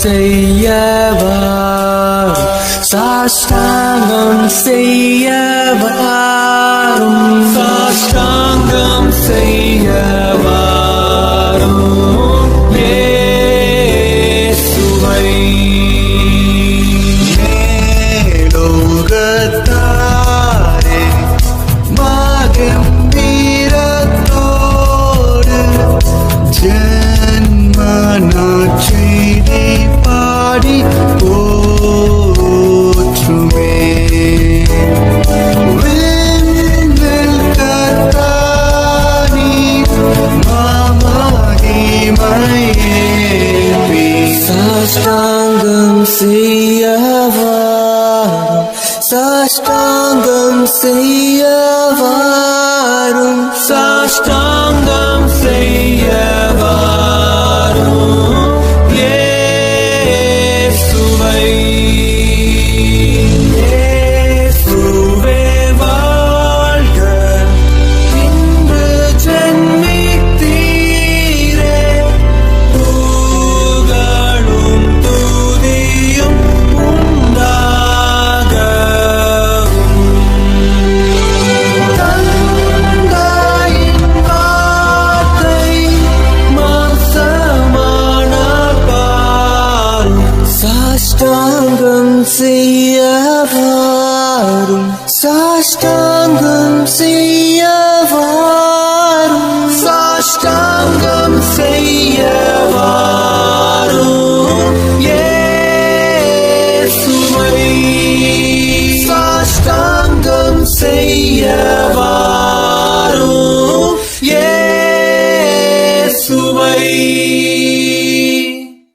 செய்யவா சாஷ்டாங்கம் செய்யவாரும் சாஷ்டாங்கம் செய்யவாரும் இயேசுவை மேலோகத்தாரே மாகம்பீரத்தோடு ஜன்மநாட்செய்தி பாடி போற்றுமே விண்ணில் கர்த்தானி மாமகிமையேவி சாஷ்டாங்கம் செய்யவாரும் சாஷ்டாங்கம் செய்யவாரும் சாஷ்டாங்கம் செய்யவாரும் இயேசுவை இயேசுவே வாழ்க இன்று ஜென்மித்தீரே புகழும் துதியும் தந்தையின் வார்த்தை மாம்சமான பாரும் சாஷ்டாங்கம் செய்யவாரும் சாஷ்டாங்கம் செய்ய